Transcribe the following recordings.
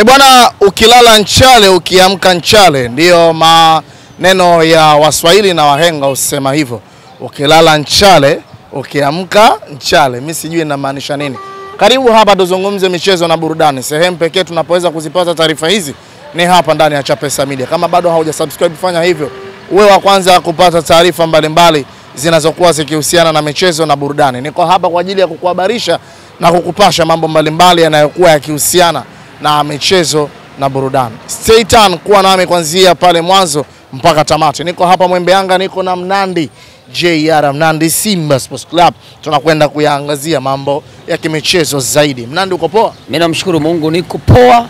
Bwana, ukilala nchale ukiamka nchale, ndiyo maneno ya Waswahili na wahenga usema hivyo. Ukilala nchale ukiamka nchale. Mimi sijui inamaanisha nini. Karibu hapa tuzungumze michezo na burudani. Sehemu pekee tunapoweza kuzipata taarifa hizi ni hapa ndani ya Chapesa Media. Kama bado haujasubscribe, fanya hivyo. Uwe wa kwanza kupata taarifa mbalimbali zinazokuwa zikihusiana na michezo na burudani. Niko hapa kwa ajili ya kukuhabarisha na kukupasha mambo mbalimbali yanayokuwa yakihusiana na michezo na burudani. Stay tuned, kuwa nami kuanzia pale mwanzo mpaka tamati. Niko hapa Mwembe Yanga, niko na Mnandi JR Mnandi Simba Sports Club. Tunakwenda kuyaangazia mambo ya kimichezo zaidi. Mnandi, uko poa? Mimi namshukuru Mungu niko poa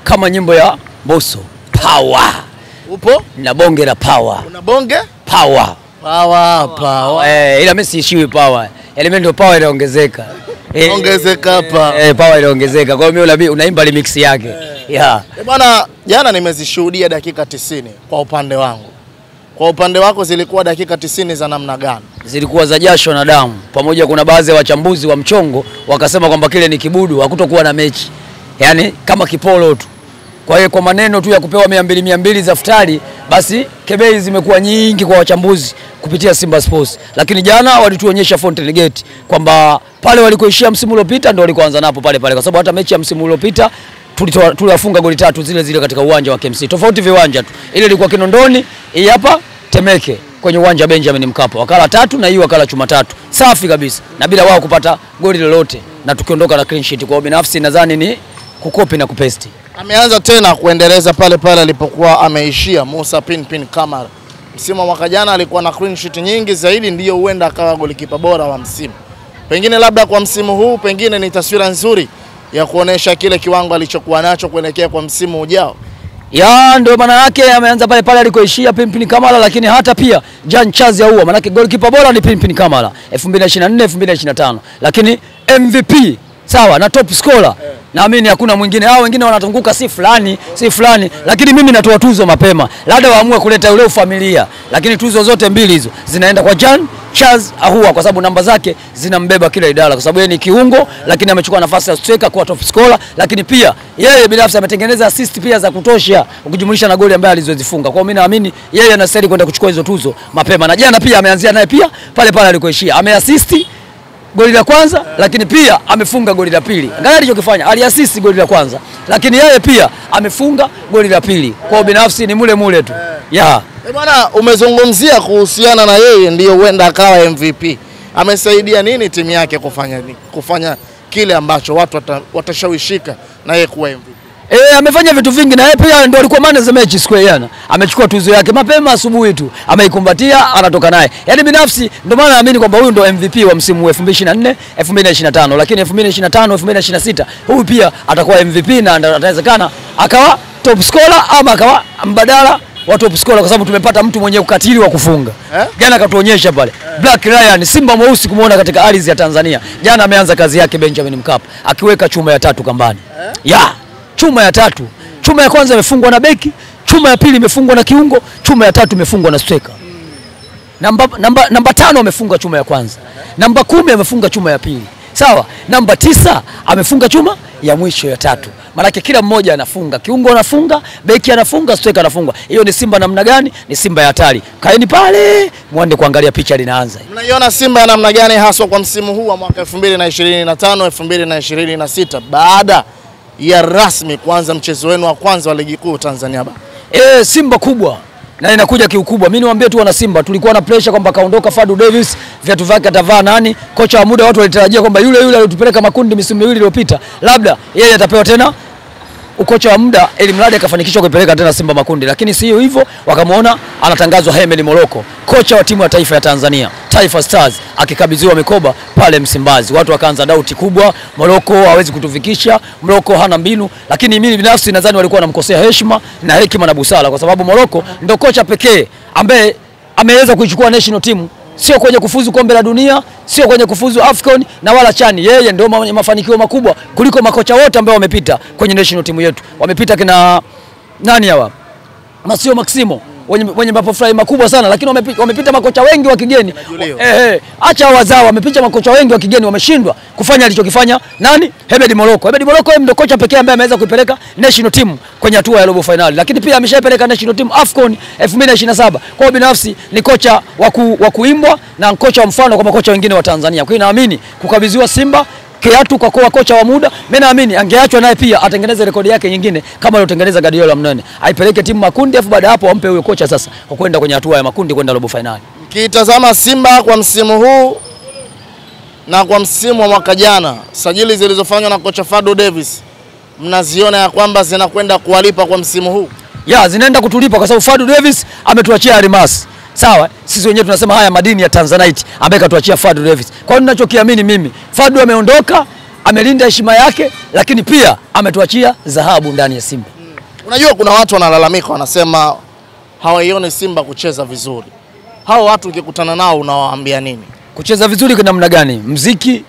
kama nyimbo ya Mbosso. Power. Upo? Na bonge la power. Una bonge? Power. Power. Ila mimi siishiwi power. Element ndio power inaongezeka. Ongezeka hapa. Power inaongezeka. Kwa hiyo mimi unaimba remix yake. Yeah. Bwana, jana nimezishuhudia dakika 90 kwa upande wangu. Kwa upande wako zilikuwa dakika 90 za namna gani? Zilikuwa za jasho na damu. Pamoja kuna baadhi ya wachambuzi wa mchongo wakasema kwamba kile ni kibudu, hakutokuwa na mechi. Yaani kama kipolo tu. Kwa hiyo kwa maneno tu ya kupewa 200 za futari, basi kebei zimekuwa nyingi kwa wachambuzi kupitia Simba Sports. Lakini jana walituonyesha Fountain Gate kwamba pale walikoishia msimu uliopita ndio walikoanza napo pale pale, kwa sababu hata mechi ya msimu uliopita tuliwafunga goli 3 zile katika uwanja wa KMC. Tofauti viwanja tu. Ile ilikuwa Kinondoni, hii hapa Temeke kwenye uwanja wa Benjamin Mkapa. Wakala 3 na hii wakala chuma 3. Safi kabisa. Na bila wao kupata goli lolote na tukiondoka na clean sheet. Kwa binafsi nadhani ni kukopi na kupesti. Ameanza tena kuendeleza pale pale alipokuwa ameishia Musa Pinpin Kamara. Msimu wa mwaka jana alikuwa na clean sheet nyingi zaidi, ndiyo huenda akawa golikipa bora wa msimu. Pengine labda kwa msimu huu pengine ni taswira nzuri ya kuonesha kile kiwango alichokuwa nacho kuelekea kwa msimu ujao. Ya ndio maana yake ameanza pale pale alikoishia Pinpin Kamara, lakini hata pia Jan Chazi ya maana yake golikipa bora ni Pinpin Kamara 2024 2025, lakini MVP sawa na top scorer naamini hakuna mwingine. Hao wengine wanatunguka si fulani, lakini mimi natoa tuzo mapema. Labda waamue kuleta ule familia, lakini tuzo zote mbili hizo zinaenda kwa Jan Charles Ahoua kwa sababu namba zake zinambeba kila idara, kwa sababu yeye ni kiungo lakini amechukua nafasi ya striker kwa top scorer, lakini pia yeye binafsi ametengeneza assist pia za kutosha ukijumlisha na goli ambaye alizozifunga. Kwa hiyo mimi naamini yeye anastahili kwenda kuchukua hizo tuzo mapema, na jana pia ameanzia naye pia pale pale alikoishia. Ameassist goli la kwanza lakini pia amefunga goli la pili. Angalia alichokifanya, aliassist goli la kwanza lakini yeye pia amefunga goli la pili. Kwa binafsi ni mule tu. Yeah. Bwana, umezungumzia kuhusiana na yeye ndiyo huenda akawa MVP. Amesaidia nini timu yake kufanya kile ambacho watu watashawishika na yeye kuwa MVP? Amefanya vitu vingi na yeye pia ndio alikuwa man of the match siku jana. Amechukua tuzo yake mapema asubuhi tu. Ameikumbatia, anatoka naye. Yaani binafsi ndio maana naamini kwamba huyu ndio MVP wa msimu 2024 2025, lakini 2025 2026 huyu pia atakuwa MVP na atawezekana akawa top scorer ama akawa mbadala wa top scorer, kwa sababu tumepata mtu mwenye ukatili wa kufunga. Jana akatuonyesha pale. Black Lion, simba mweusi kumuona katika ardhi ya Tanzania. Jana ameanza kazi yake Benjamin Mkapa akiweka chuma ya 3 kambani. Chuma ya 3. Chuma ya kwanza imefungwa na beki, chuma ya pili imefungwa na kiungo, chuma ya 3 imefungwa na striker. Namba 5 amefunga chuma ya kwanza. Namba 10 amefunga chuma ya pili. Sawa? Namba 9 amefunga chuma ya mwisho ya 3. Maana kila mmoja anafunga, kiungo anafunga, beki anafunga, striker anafunga. Hiyo ni Simba namna gani? Ni Simba ya hatari. Kaeni pale muende kuangalia picha linaanza. Mnaiona Simba ya namna gani haswa kwa msimu huu wa mwaka 2025 2026 baada ya rasmi kuanza mchezo wenu wa kwanza wa ligi kuu Tanzania Bara? Simba kubwa na inakuja kiukubwa. Mimi niwaambie tu wana Simba, tulikuwa na pressure kwamba kaondoka Fadu Davis, viatu vyake atavaa nani? Kocha wa muda watu walitarajia kwamba yule aliyotupeleka makundi misimu miwili iliyopita labda yeye atapewa tena ukocha wa muda ili mradi akafanikishwa kupeleka tena Simba makundi, lakini sio hivyo. Wakamuona anatangazwa Hemed Moroko, kocha wa timu ya taifa ya Tanzania Taifa Stars, akikabidhiwa mikoba pale Msimbazi. Watu wakaanza dauti kubwa, Moroko hawezi kutufikisha, Moroko hana mbinu, lakini mimi binafsi nadhani walikuwa wanamkosea heshima na hekima na busara, kwa sababu Moroko ndio kocha pekee ambaye ameweza kuichukua national team, sio kwenye kufuzu kombe la dunia, sio kwenye kufuzu AFCON na wala chani. Yeye ndio mwenye mafanikio makubwa kuliko makocha wote ambao wamepita kwenye national team yetu. Wamepita kina nani hawa? Masio Maximo, wenye mapofly makubwa sana, lakini wamepita makocha wengi wa kigeni. Acha wazao, wamepita makocha wengi wa kigeni, wameshindwa kufanya alichokifanya nani? Hemed Morocco. Hemed Morocco ndio kocha pekee ambaye ameweza kuipeleka national team kwenye hatua ya robo finali, lakini pia ameshaipeleka national team AFCON 2027. Kwa hiyo binafsi ni kocha wa kuimbwa na kocha wa mfano kwa makocha wengine wa Tanzania. Kwa hiyo naamini kukabidhiwa Simba kiatu kwa kocha wa muda, mimi naamini angeachwa naye pia atengeneze rekodi yake nyingine kama aliyotengeneza Guardiola Mnene. Aipeleke timu makundi afu baada hapo ampe huyo kocha sasa kwa kwenda kwenye hatua ya makundi kwenda robo finali. Kitazama Simba kwa msimu huu na kwa msimu wa mwaka jana, sajili zilizofanywa na kocha Fadlu Davis, mnaziona ya kwamba zinakwenda kuwalipa kwa msimu huu? Ya, zinaenda kutulipa kwa sababu Fadlu Davis ametuachia Almas. Sawa, sisi wenyewe tunasema haya madini ya Tanzanite ambaye katuachia Fadlu Davis. Kwa hiyo ninachokiamini mimi, Fadlu ameondoka, amelinda heshima yake, lakini pia ametuachia dhahabu ndani ya Simba. Unajua kuna watu wanalalamika, wanasema hawaioni Simba kucheza vizuri. Hao watu ukikutana nao unawaambia nini? Kucheza vizuri kwa namna gani? Muziki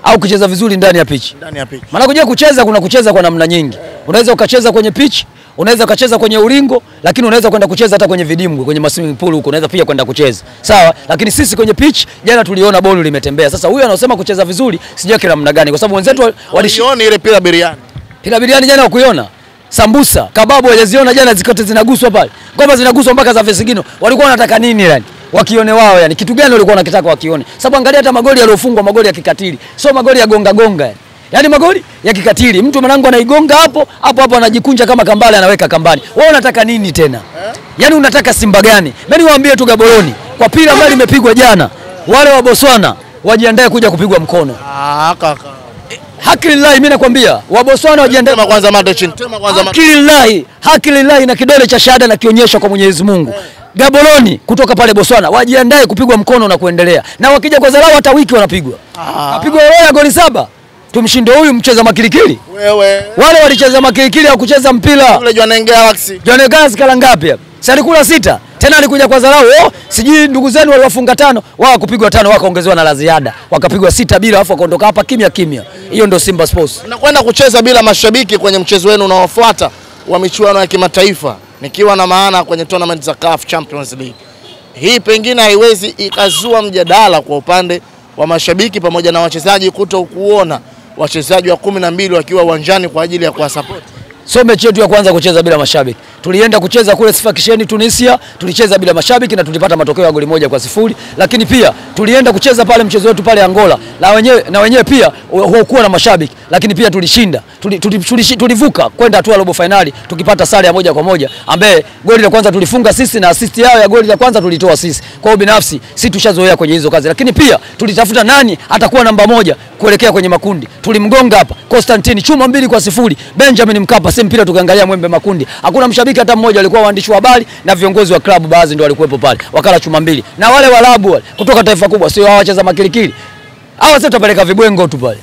au kucheza vizuri ndani ya pitch? Ndani ya pitch. Maana kujua kucheza kuna kucheza kwa namna nyingi. Unaweza ukacheza kwenye pitch, unaweza ukacheza kwenye ulingo, lakini unaweza kwenda kucheza hata kwenye vidimbwi, kwenye swimming pool huko unaweza pia kwenda kucheza. Sawa? Lakini sisi kwenye pitch jana tuliona boli limetembea. Sasa huyu anasema kucheza vizuri, sijui kila namna gani kwa sababu wenzetu waliona ile pila biriani. Pila biriani jana wakuiona. Sambusa, kababu wajaziona jana zikote zinaguswa pale. Ngoma zinaguswa mpaka za Fesigino. Walikuwa wanataka nini yani? Wakione wao yani. Kitu gani walikuwa wanakitaka wakione? Sababu angalia hata magoli yaliyofungwa, magoli ya kikatili. Sio magoli ya gonga gonga yani. Yaani magoli ya kikatili. Mtu mwanangu anaigonga hapo anajikunja kama kambale anaweka kambani. Wewe unataka nini tena? Yaani unataka Simba gani? Mimi niwaambie tu Gaboroni, kwa pila ambalo limepigwa jana, wale wa Botswana wajiandae kuja kupigwa mkono. Kaka. Hakilillahi mimi nakwambia, wa Botswana wajiandae kwanza mate chini. Hakilillahi na kidole cha shahada na kionyesha kwa Mwenyezi Mungu. Gaboroni kutoka pale Botswana wajiandae kupigwa mkono na kuendelea. Na wakija kwa dharau hata wiki wanapigwa. Apigwa wewe goli 7. Tumshinde huyu mcheza makilikili. Wewe. Wale walicheza makilikili au kucheza mpira. Yule Jwaneng Galaxy. Jwaneng Galaxy kala ngapi hapa? Sasa alikula 6. Tena alikuja kwa dharau. Sijui ndugu zenu waliwafunga 5, wao kupigwa 5 wakaongezewa na la ziada. Wakapigwa 6 bila afu wakaondoka hapa kimya. Hiyo ndio Simba Sports. Unakwenda kucheza bila mashabiki kwenye mchezo wenu unaofuata wa michuano ya kimataifa, nikiwa na maana kwenye tournament za CAF Champions League. Hii pengine haiwezi ikazua mjadala kwa upande wa mashabiki pamoja na wachezaji kutokuona wachezaji wa 12 wakiwa uwanjani kwa ajili ya kuwasupport. So mechi yetu ya kwanza kucheza bila mashabiki. Tulienda kucheza kule Sfaxien Tunisia, tulicheza bila mashabiki na tulipata matokeo ya goli 1-0, lakini pia tulienda kucheza pale mchezo wetu pale Angola. Na wenyewe pia hukuwa na mashabiki, lakini pia tulishinda. Tulivuka kwenda hatua robo finali tukipata sare ya 1-1 ambaye goli la kwanza tulifunga sisi na assist yao ya goli la kwanza tulitoa sisi. Kwa hiyo binafsi sisi tushazoea kwenye hizo kazi, lakini pia tulitafuta nani atakuwa namba 1 kuelekea kwenye makundi. Tulimgonga hapa Constantine chuma 2-0, Benjamin Mkapa mpira tukaangalia Mwembe Makundi. Hakuna mshabiki hata mmoja, alikuwa waandishi wa habari na viongozi wa klabu baadhi ndio walikuwepo pale. Wakala chuma 2. Na wale Waarabu wale kutoka taifa kubwa sio hao wacheza makilikili. Hawa sasa tutapeleka vibwengo tu pale.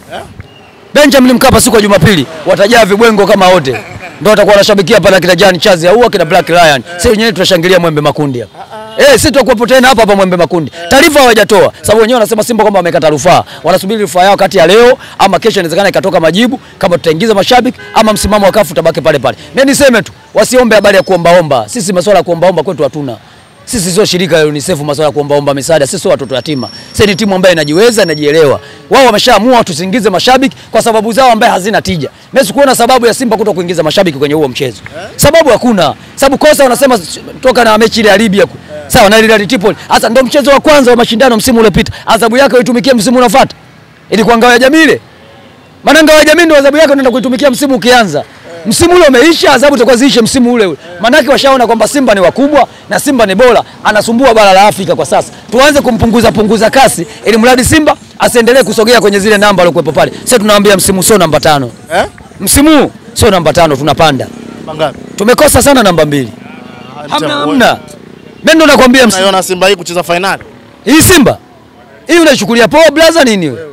Benjamin Mkapa siku ya Jumapili watajaa vibwengo kama wote. Ndio watakuwa wanashabikia pale kina Jan Chazi au kina Black Lion. Sisi wenyewe tunashangilia Mwembe Makundi hapa. Sisi tutakuwepo tena hapa Mwembe Makundi. Taarifa hawajatoa. Sababu wenyewe wanasema Simba kwamba wamekata rufaa. Wanasubiri rufaa yao kati ya leo ama kesho, inawezekana ikatoka majibu kama tutaingiza mashabiki ama msimamo wa CAF utabaki pale pale. Mimi niseme tu, wasiombe habari ya kuombaomba. Sisi masuala ya kuombaomba kwetu hatuna. Sisi sio shirika la UNICEF masuala ya kuombaomba misaada. Sisi sio watoto yatima. Sisi ni timu ambayo inajiweza, inajielewa. Wao wameshaamua tusiingize mashabiki kwa sababu zao ambaye hazina tija. Mimi sikuona sababu ya Simba kuto kuingiza mashabiki kwenye huo mchezo. Sababu hakuna. Sababu kosa wanasema toka na mechi ile ya Libya. Sawa na ile Tripoli. Sasa ndio mchezo wa kwanza wa mashindano msimu uliopita. Adhabu yake uitumikie msimu unaofuata. Ilikuwa ngao ya jamii ile. Maana ngao ya jamii ndio adhabu yake unaenda kuitumikia msimu ukianza. Msimu ule umeisha, adhabu itakuwa ziishe msimu ule ule. Maana yake washaona kwamba Simba ni wakubwa na Simba ni bora, anasumbua bara la Afrika kwa sasa. Tuanze kumpunguza kasi ili mradi Simba asiendelee kusogea kwenye zile namba alizokuepo pale. Sasa tunaambia msimu sio namba 5. Msimu sio namba 5, tunapanda. Mangapi? Tumekosa sana namba 2. Hamna. Mimi ndo nakwambia msimu Simba hii kucheza finali. Hii Simba. Hii unaichukulia poa blaza nini wewe?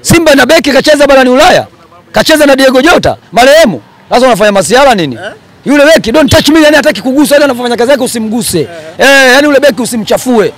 Simba na beki kacheza barani Ulaya. Kacheza na Diego Jota, marehemu. Sasa unafanya masiala nini? Yule beki don't touch me, yani hataki kuguswa, yani anafanya kazi yake usimguse. Yani yule beki usimchafue.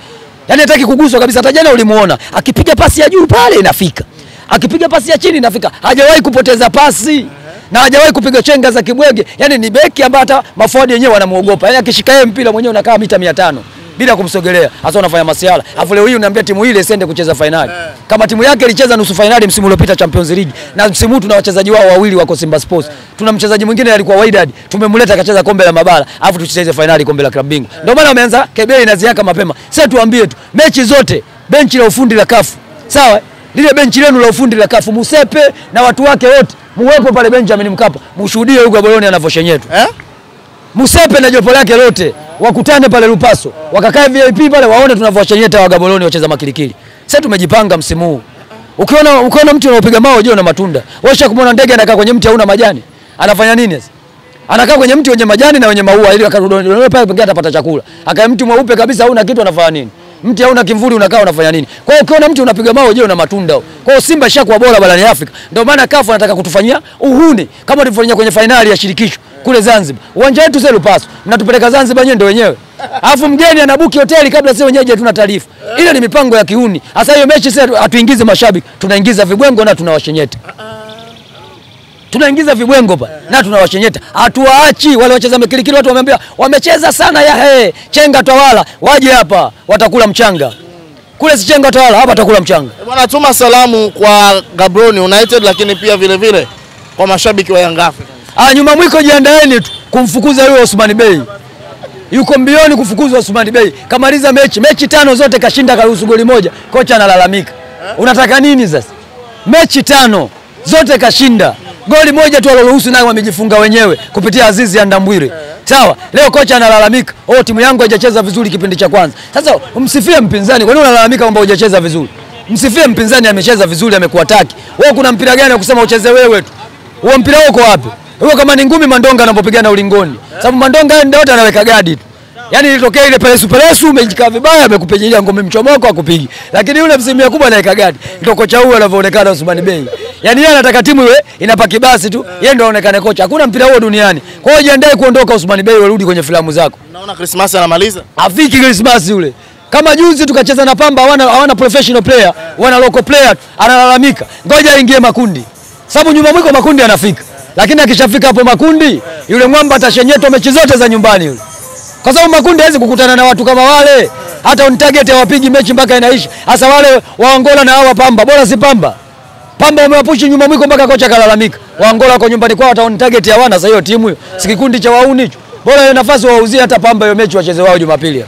Yani hataki kuguswa kabisa. Hata jana ulimuona akipiga pasi ya juu pale inafika. Akipiga pasi ya chini inafika. Hajawahi kupoteza pasi. na hajawahi kupiga chenga za kibwege. Yani ni beki ambaye hata maforward wenyewe wanamuogopa. Yani akishika yeye mpira mwenyewe unakaa mita 500 bila kumsogelea. Hasa unafanya masiala. Afu leo hii unaniambia timu ile isiende kucheza finali. Kama timu yake ilicheza nusu finali msimu uliopita Champions League, na msimu huu tuna wachezaji wao wawili wako Simba Sports. Tuna mchezaji mwingine alikuwa Wydad, tumemleta akacheza kombe la mabara, afu tucheze finali kombe la klabu bingwa. Ndio maana wameanza kebei na ziaka mapema. Sasa tuambie tu, mechi zote benchi la ufundi la CAF. Sawa? Lile benchi lenu la ufundi la CAF, Musepe na watu wake wote muwepo pale Benjamin Mkapa, mshuhudie huko Gaborone anavyoshenyetwa. Musepe na jopo lake lote wakutane pale Lupaso, wakakae VIP pale waone tunavyoshenyeta wa Gaborone wacheza makilikili. Sasa tumejipanga msimu huu. Ukiona mtu anaopiga mawe je na matunda. Washa kumwona ndege anakaa kwenye mti hauna majani. Anafanya nini sasa? Anakaa kwenye mti wenye majani na wenye maua ili akarudi pale pengine atapata chakula. Akae mti mweupe kabisa hauna kitu anafanya nini? Mti hauna kimvuli unakaa unafanya nini? Kwa hiyo ukiona mtu unapiga mawe je na matunda. Kwa hiyo Simba ishakuwa bora barani Afrika. Ndio maana CAF anataka kutufanyia uhuni kama tulivyofanyia kwenye finali ya shirikisho kule Zanzibar. Uwanja wetu sasa Lupaso. Mnatupeleka Zanzibar nyewe ndio wenyewe. Alafu mgeni anabuki hoteli kabla sisi wenyewe hatuna taarifa. Ile ni mipango ya kiuni. Sasa hiyo mechi sasa hatuingize mashabiki, tunaingiza vibwengo na tunawashenyeta. Tunaingiza vibwengo pa na tunawashenyeta. Hatuwaachi wale wacheza mekilikili, watu wameambia wamecheza sana ya chenga tawala, waje hapa watakula mchanga. Kule si chenga tawala, hapa watakula mchanga. Bwana, tuma salamu kwa Gaborone United lakini pia vile vile kwa mashabiki wa Yanga Afrika. Nyuma mwiko jiandaeni tu kumfukuza yule Osman Bey. Yuko mbioni kufukuzwa Osman Bey. Kamaliza mechi 5 zote kashinda, karuhusu goli moja. Kocha analalamika. Unataka nini sasa? Mechi 5 zote kashinda. Goli moja tu aliloruhusu nayo wamejifunga wenyewe kupitia Azizi Andambwire. Sawa? Leo kocha analalamika, timu yangu haijacheza vizuri kipindi cha kwanza. Sasa umsifie mpinzani. Kwa nini unalalamika kwamba hujacheza vizuri? Msifie mpinzani, amecheza vizuri, amekuataki. Wewe kuna mpira gani kusema ucheze wewe tu? Huo mpira uko wapi? Huo kama ni ngumi Mandonga anapopigana ulingoni. Sababu Mandonga ndio wote anaweka gadi tu. Yaani ilitokea ile peresu umejikaa vibaya, amekupigia ngome mchomoko akupigi. Lakini yule msimia kubwa anaweka gadi. Ndio kocha huyo anavyoonekana Osman Bey. Yaani yeye anataka timu iwe inapaki basi tu, yeye ndio aonekane kocha. Hakuna mpira huo duniani. Kwa hiyo jiandae kuondoka Osman Bey, warudi kwenye filamu zako. Naona Christmas anamaliza. Afiki Christmas yule. Kama juzi tukacheza na Pamba hawana professional player, wana local player, analalamika. Ngoja aingie makundi. Sababu nyuma mwiko makundi anafika. Lakini akishafika hapo makundi, yule mwamba atashenyetwa mechi zote za nyumbani yule. Kwa sababu makundi hawezi kukutana na watu kama wale. Hata on target hawapigi mechi mpaka inaisha. Hasa wale wa Angola na hawa Pamba, bora si Pamba. Pamba wamewapushi nyuma mwiko mpaka kocha kalalamika. Wa Angola wako nyumbani kwao, hata on target hawana. Sasa hiyo timu hiyo si kikundi cha wauni hicho. Bora hiyo nafasi wauzie hata Pamba hiyo mechi wacheze wao Jumapili.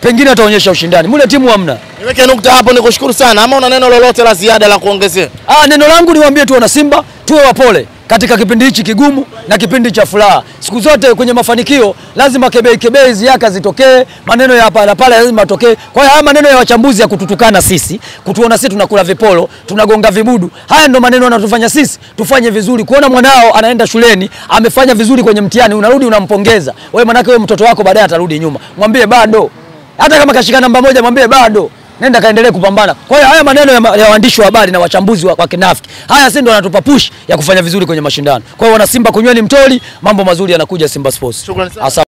Pengine ataonyesha ushindani. Mule timu hamna. Niweke nukta hapo, nikushukuru sana. Ama una neno lolote la ziada la kuongezea? Neno langu niwaambie tu wana Simba, tuwe wapole katika kipindi hichi kigumu na kipindi cha furaha. Siku zote kwenye mafanikio lazima kebei ziaka zitokee, maneno ya pala lazima tokee. Kwa hiyo haya maneno ya wachambuzi ya kututukana sisi, kutuona sisi tunakula vipolo, tunagonga vibudu, haya ndo maneno yanatufanya sisi tufanye vizuri. Kuona mwanao anaenda shuleni, amefanya vizuri kwenye mtihani, unarudi unampongeza. Wewe manake wewe mtoto wako baadaye atarudi nyuma. Mwambie bado. Hata kama kashika namba 1 mwambie bado. Nenda kaendelee kupambana. Kwa hiyo haya maneno ya waandishi wa habari na wachambuzi wa kinafiki, haya si ndio wanatupa push ya kufanya vizuri kwenye mashindano. Kwa hiyo wana Simba, kunyweni mtoli, mambo mazuri yanakuja Simba Sports. Shukrani sana.